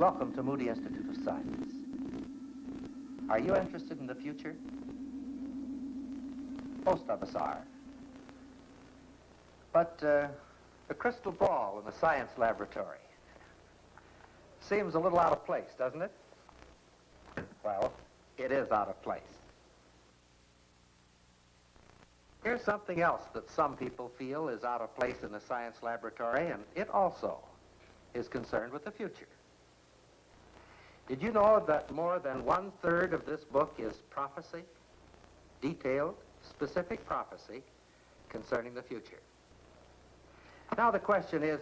Welcome to Moody Institute of Science. Are you interested in the future? Most of us are. But a crystal ball in a science laboratory seems a little out of place, doesn't it? Well, it is out of place. Here's something else that some people feel is out of place in a science laboratory, and it also is concerned with the future. Did you know that more than 1/3 of this book is prophecy? Detailed, specific prophecy concerning the future. Now the question is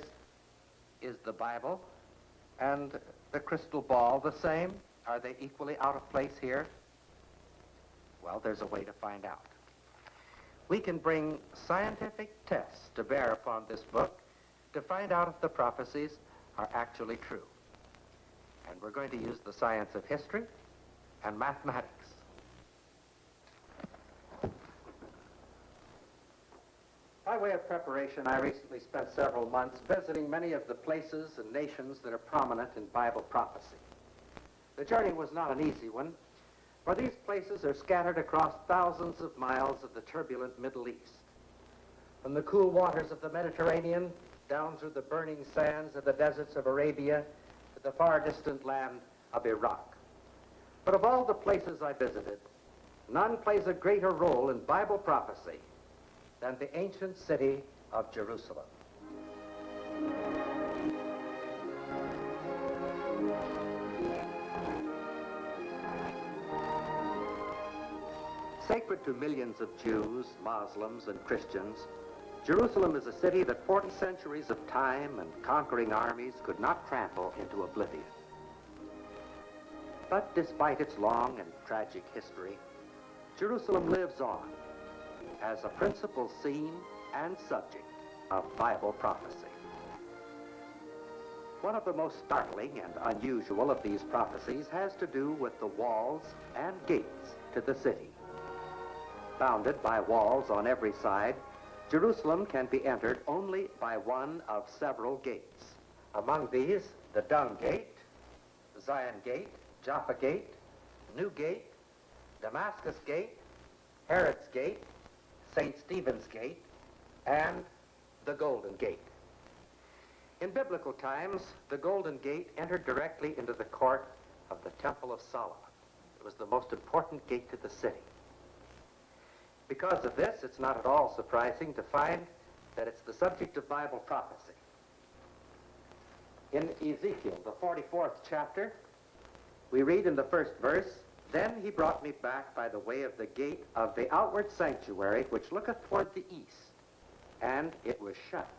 the Bible and the crystal ball the same? Are they equally out of place here? Well, there's a way to find out. We can bring scientific tests to bear upon this book to find out if the prophecies are actually true. And we're going to use the science of history and mathematics. By way of preparation, I recently spent several months visiting many of the places and nations that are prominent in Bible prophecy. The journey was not an easy one, for these places are scattered across thousands of miles of the turbulent Middle East. From the cool waters of the Mediterranean down through the burning sands of the deserts of Arabia to the far distant land of Iraq. But of all the places I visited, none plays a greater role in Bible prophecy than the ancient city of Jerusalem. Sacred to millions of Jews, Muslims, and Christians, Jerusalem is a city that 40 centuries of time and conquering armies could not trample into oblivion. But despite its long and tragic history, Jerusalem lives on as a principal scene and subject of Bible prophecy. One of the most startling and unusual of these prophecies has to do with the walls and gates to the city. Bounded by walls on every side, Jerusalem can be entered only by one of several gates. Among these, the Dung Gate, Zion Gate, Jaffa Gate, New Gate, Damascus Gate, Herod's Gate, St. Stephen's Gate, and the Golden Gate. In biblical times, the Golden Gate entered directly into the court of the Temple of Solomon. It was the most important gate to the city. Because of this, it's not at all surprising to find that it's the subject of Bible prophecy. In Ezekiel, the 44th chapter, we read in the first verse, "Then he brought me back by the way of the gate of the outward sanctuary, which looketh toward the east, and it was shut.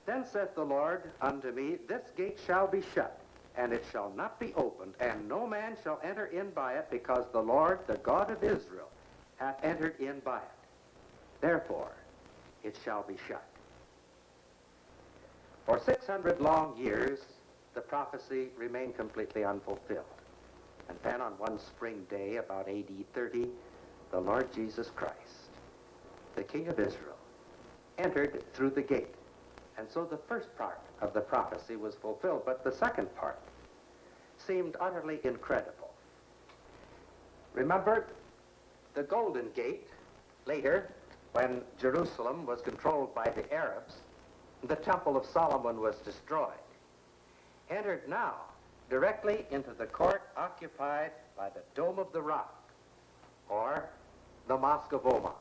Then saith the Lord unto me, This gate shall be shut, and it shall not be opened, and no man shall enter in by it, because the Lord, the God of Israel, hath entered in by it. Therefore it shall be shut." For 600 long years, the prophecy remained completely unfulfilled. And then on one spring day, about AD 30, the Lord Jesus Christ, the King of Israel, entered through the gate. And so the first part of the prophecy was fulfilled, but the second part seemed utterly incredible. Remember, the Golden Gate, later, when Jerusalem was controlled by the Arabs, the Temple of Solomon was destroyed, entered now directly into the court occupied by the Dome of the Rock, or the Mosque of Omar.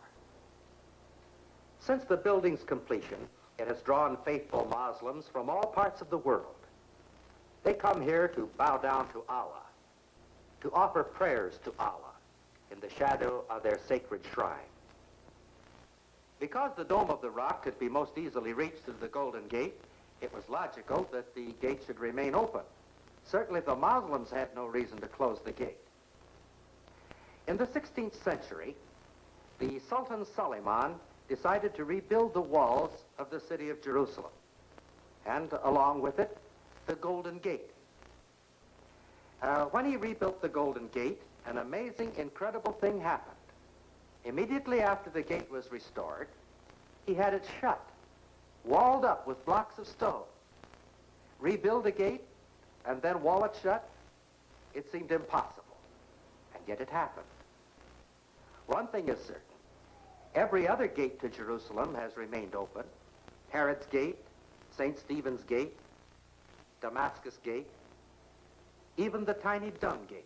Since the building's completion, it has drawn faithful Muslims from all parts of the world. They come here to bow down to Allah, to offer prayers to Allah in the shadow of their sacred shrine. Because the Dome of the Rock could be most easily reached through the Golden Gate, it was logical that the gate should remain open. Certainly the Muslims had no reason to close the gate. In the 16th century, the Sultan Suleiman decided to rebuild the walls of the city of Jerusalem, and along with it, the Golden Gate. When he rebuilt the Golden Gate, an amazing, incredible thing happened. Immediately after the gate was restored, he had it shut, walled up with blocks of stone. Rebuild the gate, and then wall it shut? It seemed impossible, and yet it happened. One thing is certain. Every other gate to Jerusalem has remained open. Herod's gate, St. Stephen's gate, Damascus gate, even the tiny dung gate.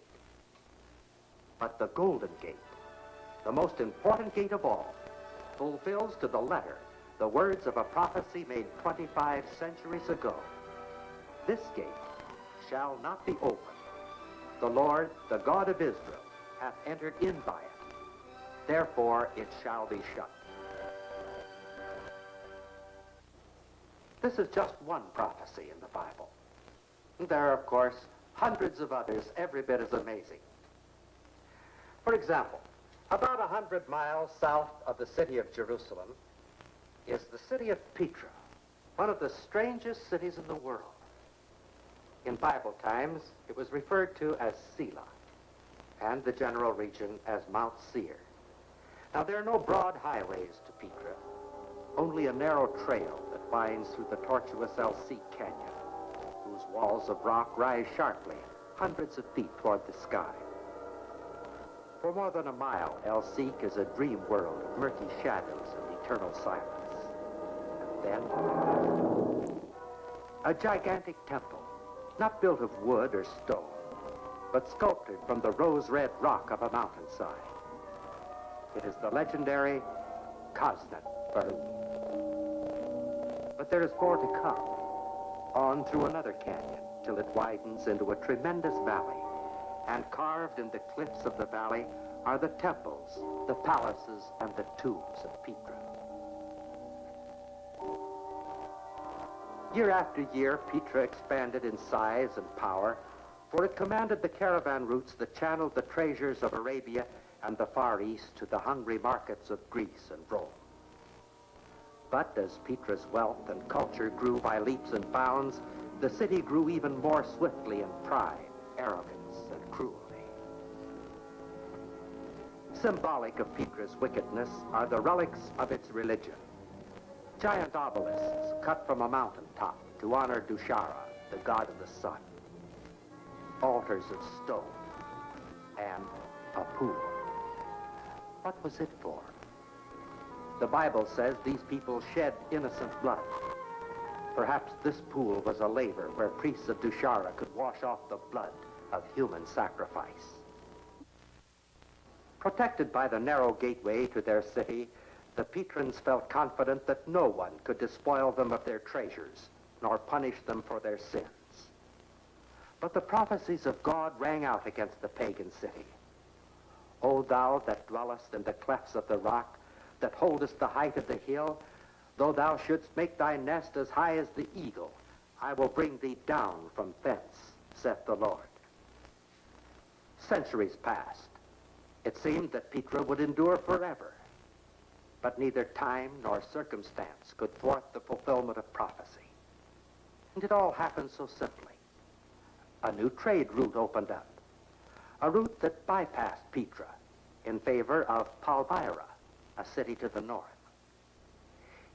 But the golden gate, the most important gate of all, fulfills to the letter the words of a prophecy made 25 centuries ago. This gate shall not be opened. The Lord, the God of Israel, hath entered in by it. Therefore it shall be shut. This is just one prophecy in the Bible. There are, of course, hundreds of others every bit as amazing. For example, about 100 miles south of the city of Jerusalem is the city of Petra, one of the strangest cities in the world. In Bible times, it was referred to as Selah, and the general region as Mount Seir. Now, there are no broad highways to Petra, only a narrow trail that winds through the tortuous Assoc Canyon, whose walls of rock rise sharply, hundreds of feet toward the sky. For more than a mile, Assoc is a dream world of murky shadows and eternal silence. And then, a gigantic temple, not built of wood or stone, but sculptured from the rose-red rock of a mountainside. It is the legendary Publ. But there is more to come, on through another canyon, till it widens into a tremendous valley, and carved in the cliffs of the valley are the temples, the palaces, and the tombs of Petra. Year after year, Petra expanded in size and power, for it commanded the caravan routes that channeled the treasures of Arabia and the Far East to the hungry markets of Greece and Rome. But as Petra's wealth and culture grew by leaps and bounds, the city grew even more swiftly in pride, arrogance, and cruelty. Symbolic of Petra's wickedness are the relics of its religion. Giant obelisks cut from a mountaintop to honor Dushara, the god of the sun. Altars of stone and a pool. What was it for? The Bible says these people shed innocent blood. Perhaps this pool was a laver where priests of Dushara could wash off the blood of human sacrifice. Protected by the narrow gateway to their city, the Petrans felt confident that no one could despoil them of their treasures, nor punish them for their sins. But the prophecies of God rang out against the pagan city. O thou that dwellest in the clefts of the rock, that holdest the height of the hill, though thou shouldst make thy nest as high as the eagle, I will bring thee down from thence, saith the Lord. Centuries passed. It seemed that Petra would endure forever. But neither time nor circumstance could thwart the fulfillment of prophecy. And it all happened so simply. A new trade route opened up, a route that bypassed Petra in favor of Palmyra, a city to the north.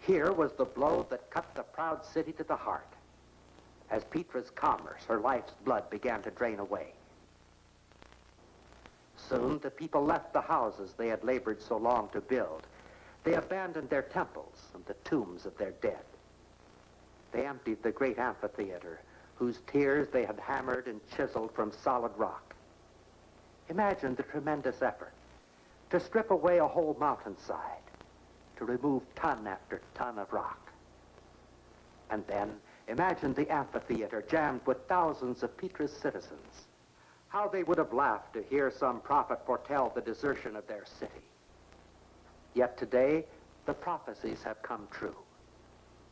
Here was the blow that cut the proud city to the heart, as Petra's commerce, her life's blood, began to drain away. Soon the people left the houses they had labored so long to build. They abandoned their temples and the tombs of their dead. They emptied the great amphitheater, whose tiers they had hammered and chiseled from solid rock. Imagine the tremendous effort to strip away a whole mountainside, to remove ton after ton of rock. And then imagine the amphitheater jammed with thousands of Petra's citizens. How they would have laughed to hear some prophet foretell the desertion of their city. Yet today, the prophecies have come true,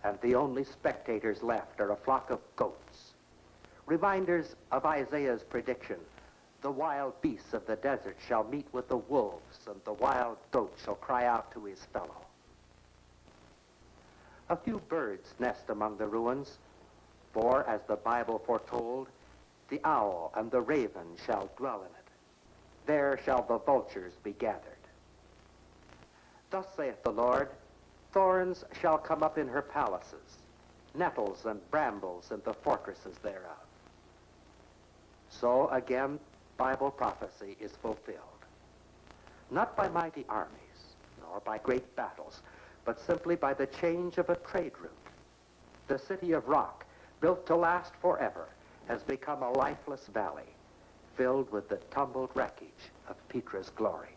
and the only spectators left are a flock of goats, reminders of Isaiah's prediction, the wild beasts of the desert shall meet with the wolves, and the wild goat shall cry out to his fellow. A few birds nest among the ruins, for, as the Bible foretold, the owl and the raven shall dwell in it. There shall the vultures be gathered. Thus saith the Lord, thorns shall come up in her palaces, nettles and brambles in the fortresses thereof. So again, Bible prophecy is fulfilled. Not by mighty armies, nor by great battles, but simply by the change of a trade route. The city of rock, built to last forever, has become a lifeless valley, filled with the tumbled wreckage of Petra's glory.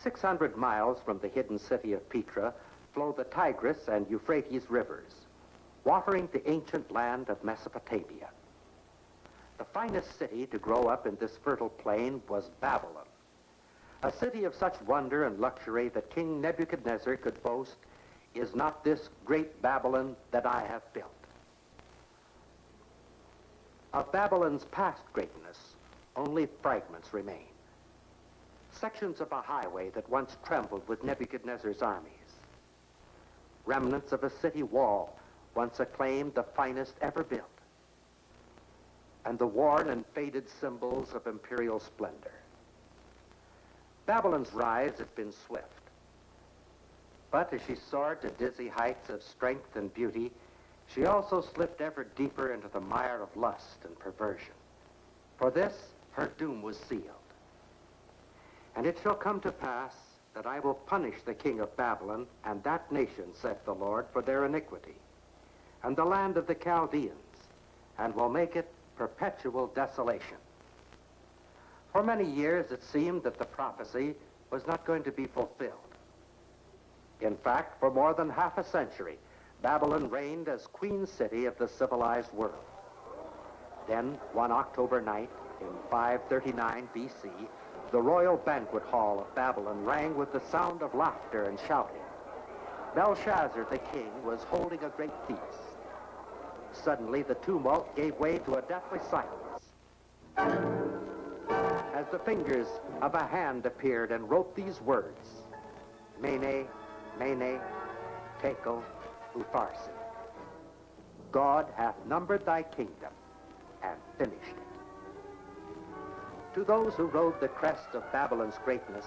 600 miles from the hidden city of Petra flow the Tigris and Euphrates rivers, watering the ancient land of Mesopotamia. The finest city to grow up in this fertile plain was Babylon, a city of such wonder and luxury that King Nebuchadnezzar could boast, "Is not this great Babylon that I have built?" Of Babylon's past greatness, only fragments remain. Sections of a highway that once trembled with Nebuchadnezzar's armies. Remnants of a city wall once acclaimed the finest ever built. And the worn and faded symbols of imperial splendor. Babylon's rise had been swift. But as she soared to dizzy heights of strength and beauty, she also slipped ever deeper into the mire of lust and perversion. For this, her doom was sealed. And it shall come to pass that I will punish the king of Babylon and that nation, saith the Lord, for their iniquity, and the land of the Chaldeans, and will make it perpetual desolation. For many years it seemed that the prophecy was not going to be fulfilled. In fact, for more than half a century, Babylon reigned as queen city of the civilized world. Then, one October night in 539 BC, the royal banquet hall of Babylon rang with the sound of laughter and shouting. Belshazzar the king was holding a great feast. Suddenly the tumult gave way to a deathly silence, as the fingers of a hand appeared and wrote these words: Mene, Mene, Tekel, Upharsin. God hath numbered thy kingdom and finished it. To those who rode the crest of Babylon's greatness,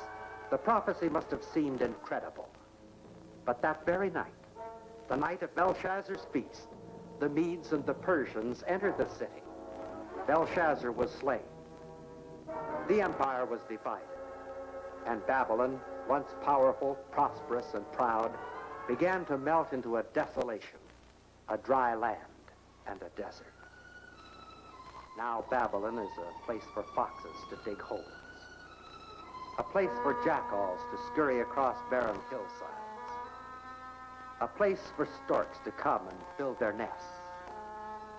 the prophecy must have seemed incredible. But that very night, the night of Belshazzar's feast, the Medes and the Persians entered the city. Belshazzar was slain. The empire was divided, and Babylon, once powerful, prosperous, and proud, began to melt into a desolation, a dry land, and a desert. Now Babylon is a place for foxes to dig holes, a place for jackals to scurry across barren hillsides, a place for storks to come and build their nests.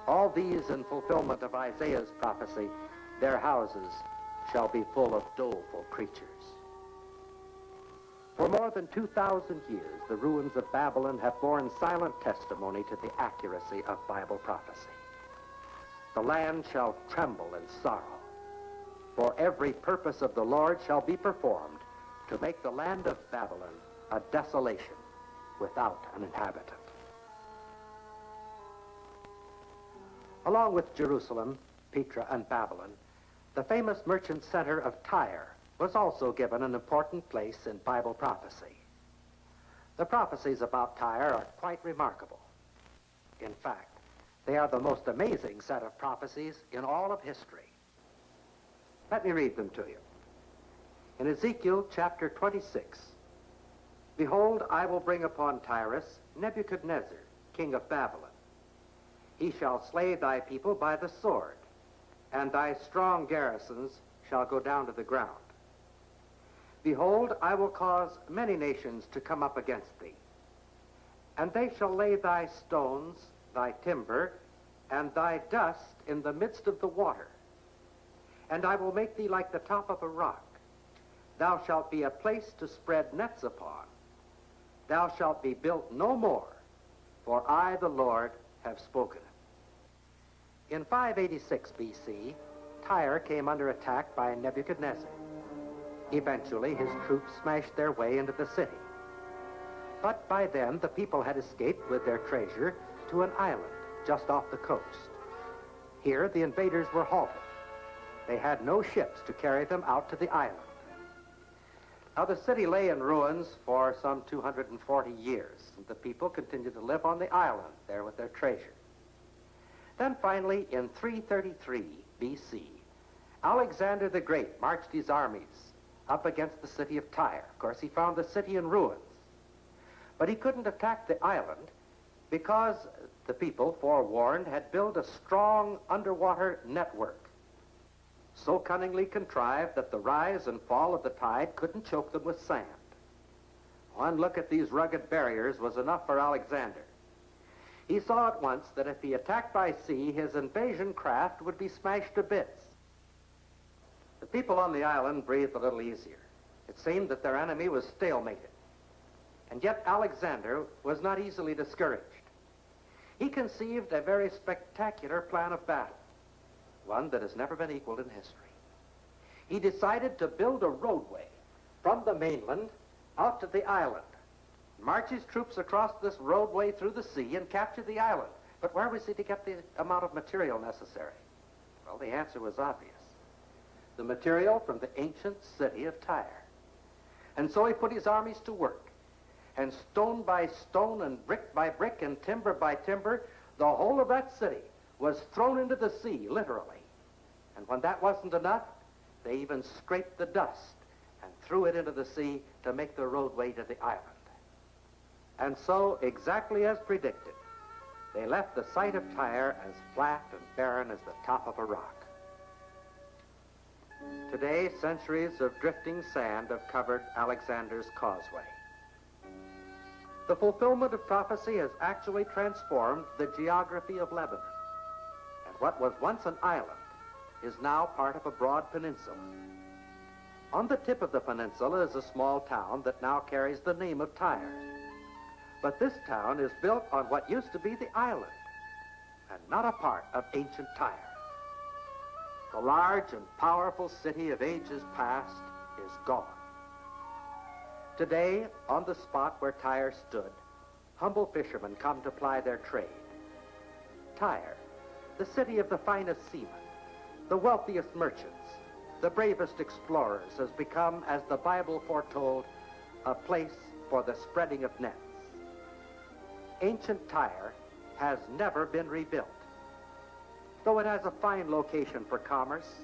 All these in fulfillment of Isaiah's prophecy, their houses shall be full of doleful creatures. For more than 2,000 years, the ruins of Babylon have borne silent testimony to the accuracy of Bible prophecy. The land shall tremble in sorrow, for every purpose of the Lord shall be performed to make the land of Babylon a desolation without an inhabitant. Along with Jerusalem, Petra, and Babylon, the famous merchant center of Tyre was also given an important place in Bible prophecy. The prophecies about Tyre are quite remarkable. In fact, they are the most amazing set of prophecies in all of history. Let me read them to you. In Ezekiel Chapter 26, Behold, I will bring upon Tyrus Nebuchadnezzar, king of Babylon. He shall slay thy people by the sword, and thy strong garrisons shall go down to the ground. Behold, I will cause many nations to come up against thee, and they shall lay thy stones, thy timber, and thy dust in the midst of the water. And I will make thee like the top of a rock. Thou shalt be a place to spread nets upon. Thou shalt be built no more, for I, the Lord, have spoken it. In 586 BC, Tyre came under attack by Nebuchadnezzar. Eventually, his troops smashed their way into the city. But by then, the people had escaped with their treasure to an island just off the coast. Here, the invaders were halted. They had no ships to carry them out to the island. Now, the city lay in ruins for some 240 years, and the people continued to live on the island there with their treasure. Then finally, in 333 B.C., Alexander the Great marched his armies up against the city of Tyre. Of course, he found the city in ruins. But he couldn't attack the island because the people, forewarned, had built a strong underwater network, so cunningly contrived that the rise and fall of the tide couldn't choke them with sand. One look at these rugged barriers was enough for Alexander. He saw at once that if he attacked by sea, his invasion craft would be smashed to bits. The people on the island breathed a little easier. It seemed that their enemy was stalemated. And yet Alexander was not easily discouraged. He conceived a very spectacular plan of battle, one that has never been equaled in history. He decided to build a roadway from the mainland out to the island, march his troops across this roadway through the sea and capture the island. But where was he to get the amount of material necessary? Well, the answer was obvious. The material from the ancient city of Tyre. And so he put his armies to work. And stone by stone and brick by brick and timber by timber, the whole of that city was thrown into the sea, literally. And when that wasn't enough, they even scraped the dust and threw it into the sea to make the roadway to the island. And so, exactly as predicted, they left the site of Tyre as flat and barren as the top of a rock. Today, centuries of drifting sand have covered Alexander's causeway. The fulfillment of prophecy has actually transformed the geography of Lebanon. And what was once an island is now part of a broad peninsula. On the tip of the peninsula is a small town that now carries the name of Tyre. But this town is built on what used to be the island, and not a part of ancient Tyre. The large and powerful city of ages past is gone. Today, on the spot where Tyre stood, humble fishermen come to ply their trade. Tyre, the city of the finest seamen, the wealthiest merchants, the bravest explorers, has become, as the Bible foretold, a place for the spreading of nets. Ancient Tyre has never been rebuilt. Though it has a fine location for commerce,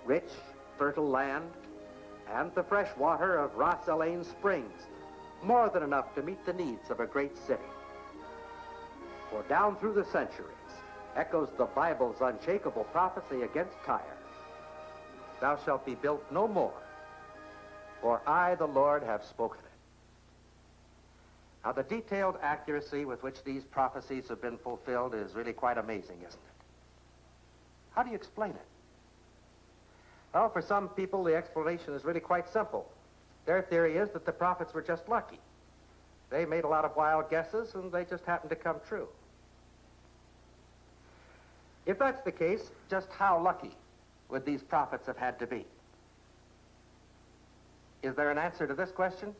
rich, fertile land, and the fresh water of Ras El Ain Springs, more than enough to meet the needs of a great city. For down through the centuries echoes the Bible's unshakable prophecy against Tyre. Thou shalt be built no more, for I, the Lord, have spoken it. Now, the detailed accuracy with which these prophecies have been fulfilled is really quite amazing, isn't it? How do you explain it? Well, for some people, the explanation is really quite simple. Their theory is that the prophets were just lucky. They made a lot of wild guesses, and they just happened to come true. If that's the case, just how lucky would these prophets have had to be? Is there an answer to this question?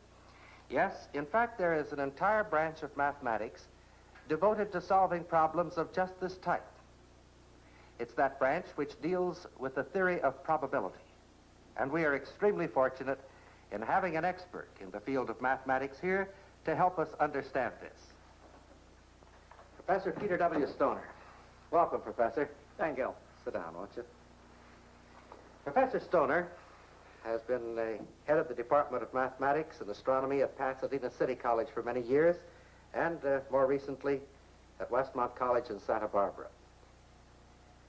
Yes, in fact, there is an entire branch of mathematics devoted to solving problems of just this type. It's that branch which deals with the theory of probability. And we are extremely fortunate in having an expert in the field of mathematics here to help us understand this. Professor Peter W. Stoner. Welcome, Professor. Thank you. Sit down, won't you? Professor Stoner has been head of the Department of Mathematics and Astronomy at Pasadena City College for many years, and more recently at Westmont College in Santa Barbara.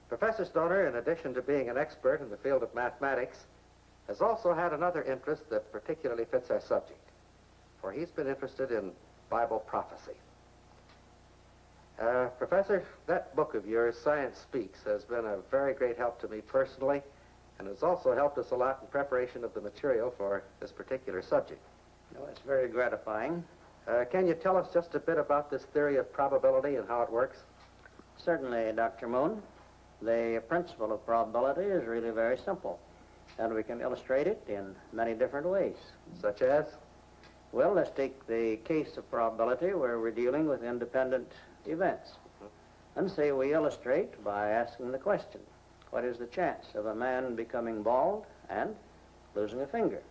Professor Stoner, in addition to being an expert in the field of mathematics, has also had another interest that particularly fits our subject, for he's been interested in Bible prophecy. Professor, that book of yours, Science Speaks, has been a very great help to me personally, and has also helped us a lot in preparation of the material for this particular subject. No, it's very gratifying. Can you tell us just a bit about this theory of probability and how it works? Certainly, Dr. Moon. The principle of probability is really very simple, and we can illustrate it in many different ways. Such as? Well, let's take the case of probability where we're dealing with independent events. And say we illustrate by asking the question, what is the chance of a man becoming bald and losing a finger?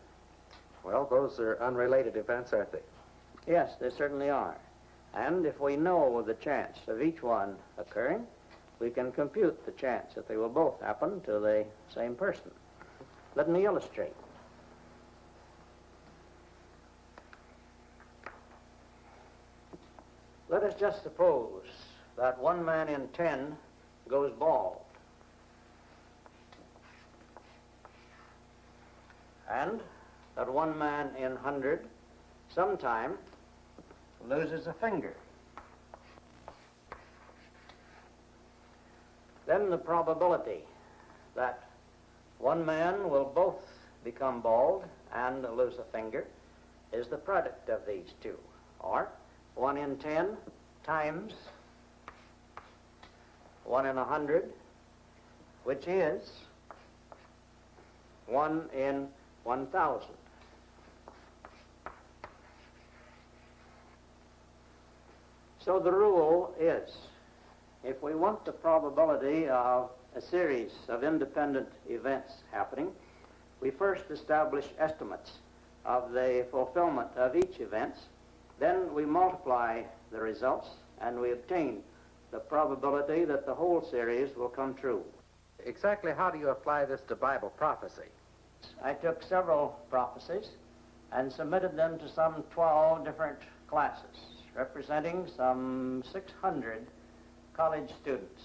Well, those are unrelated events, aren't they? Yes, they certainly are. And if we know the chance of each one occurring, we can compute the chance that they will both happen to the same person. Let me illustrate. Let us just suppose that 1 man in 10 goes bald, and that 1 man in 100 sometime loses a finger. Then the probability that 1 man will both become bald and lose a finger is the product of these two, or 1 in 10 times 1 in 100, which is 1 in 1,000. So the rule is, if we want the probability of a series of independent events happening, we first establish estimates of the fulfillment of each event. Then we multiply the results, and we obtain the probability that the whole series will come true. Exactly how do you apply this to Bible prophecy? I took several prophecies and submitted them to some 12 different classes, representing some 600 college students,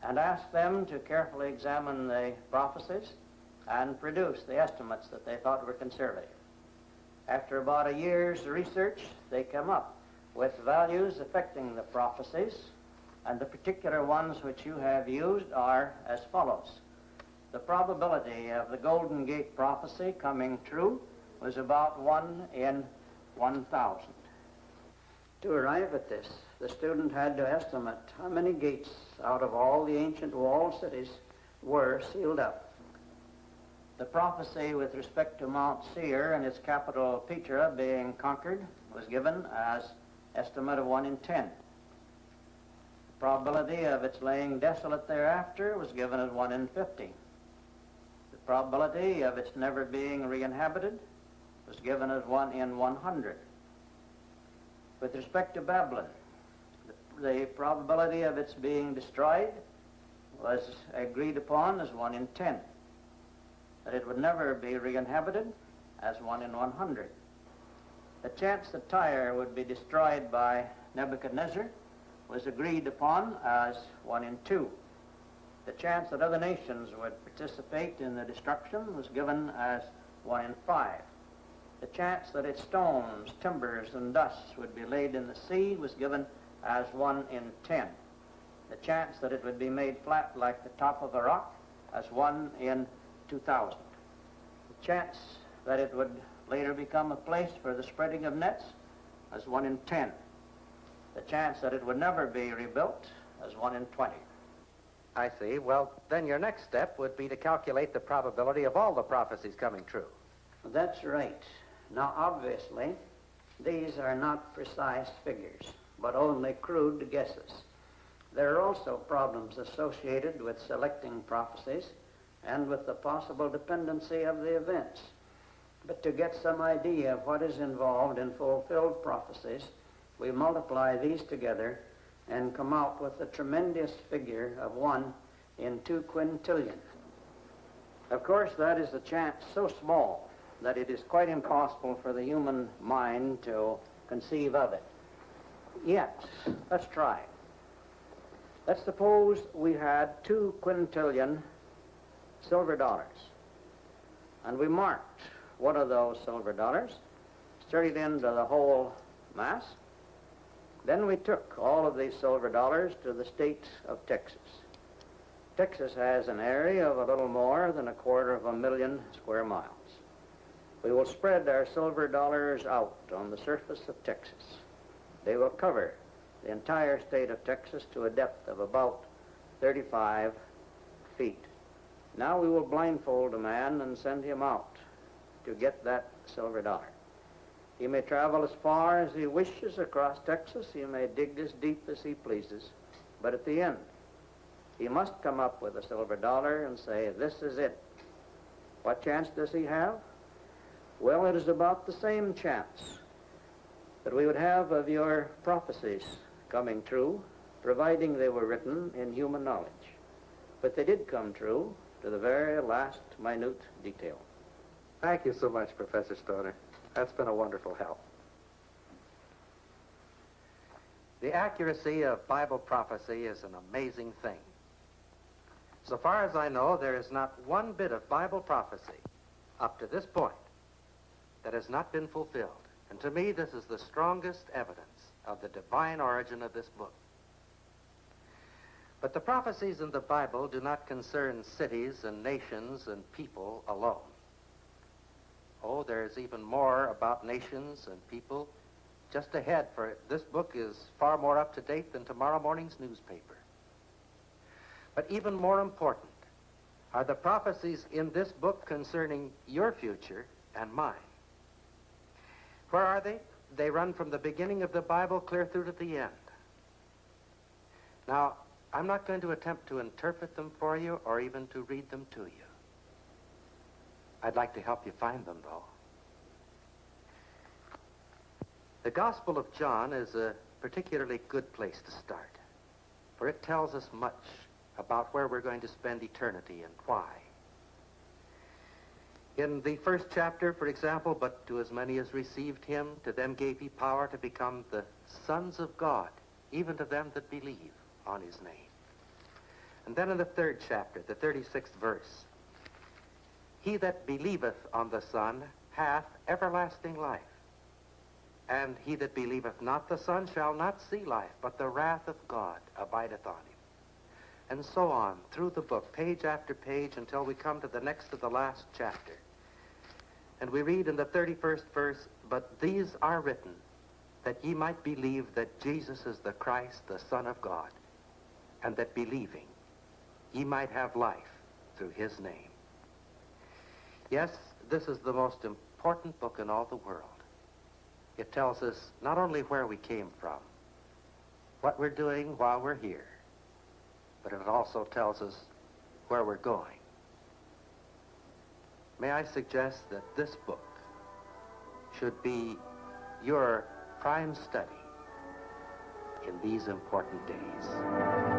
and asked them to carefully examine the prophecies and produce the estimates that they thought were conservative. After about a year's research, they came up with values affecting the prophecies, and the particular ones which you have used are as follows. The probability of the Golden Gate prophecy coming true was about 1 in 1,000. To arrive at this, the student had to estimate how many gates out of all the ancient walled cities were sealed up. The prophecy with respect to Mount Seir and its capital Petra being conquered was given as estimate of 1 in 10. The probability of its laying desolate thereafter was given as 1 in 50. The probability of its never being re-inhabited was given as 1 in 100. With respect to Babylon, the probability of its being destroyed was agreed upon as 1 in 10. That it would never be re-inhabited as 1 in 100. The chance that Tyre would be destroyed by Nebuchadnezzar was agreed upon as 1 in 2. The chance that other nations would participate in the destruction was given as 1 in 5. The chance that its stones, timbers, and dust would be laid in the sea was given as 1 in 10. The chance that it would be made flat like the top of a rock as 1 in 2,000. The chance that it would later become a place for the spreading of nets as 1 in 10. The chance that it would never be rebuilt as 1 in 20. I see. Well, then your next step would be to calculate the probability of all the prophecies coming true. That's right. Now, obviously, these are not precise figures, but only crude guesses. There are also problems associated with selecting prophecies and with the possible dependency of the events. But to get some idea of what is involved in fulfilled prophecies, we multiply these together and come out with a tremendous figure of 1 in 2 quintillion. Of course, that is a chance so small that it is quite impossible for the human mind to conceive of it. Yet, let's try. Let's suppose we had 2 quintillion silver dollars, and we marked one of those silver dollars, stirred it into the whole mass. Then we took all of these silver dollars to the state of Texas. Texas has an area of a little more than 250,000 square miles. We will spread our silver dollars out on the surface of Texas. They will cover the entire state of Texas to a depth of about 35 feet. Now we will blindfold a man and send him out to get that silver dollar. He may travel as far as he wishes across Texas. He may dig as deep as he pleases. But at the end, he must come up with a silver dollar and say, this is it. What chance does he have? Well, it is about the same chance that we would have of your prophecies coming true providing they were written in human knowledge. But they did come true to the very last minute detail. Thank you so much, Professor Stoner. That's been a wonderful help. The accuracy of Bible prophecy is an amazing thing. So far as I know, there is not one bit of Bible prophecy up to this point that has not been fulfilled. And to me, this is the strongest evidence of the divine origin of this book. But the prophecies in the Bible do not concern cities and nations and people alone. Oh, there's even more about nations and people just ahead, for this book is far more up to date than tomorrow morning's newspaper. But even more important are the prophecies in this book concerning your future and mine. Where are they? They run from the beginning of the Bible clear through to the end. Now, I'm not going to attempt to interpret them for you or even to read them to you. I'd like to help you find them, though. The Gospel of John is a particularly good place to start, for it tells us much about where we're going to spend eternity and why. In the first chapter, for example, but to as many as received him, to them gave he power to become the sons of God, even to them that believe on his name. And then in the third chapter, the 36th verse, he that believeth on the Son hath everlasting life. And he that believeth not the Son shall not see life, but the wrath of God abideth on him. And so on through the book, page after page, until we come to the next to the last chapter. And we read in the 31st verse, but these are written, that ye might believe that Jesus is the Christ, the Son of God, and that believing ye might have life through his name. Yes, this is the most important book in all the world. It tells us not only where we came from, what we're doing while we're here, but it also tells us where we're going. May I suggest that this book should be your prime study in these important days.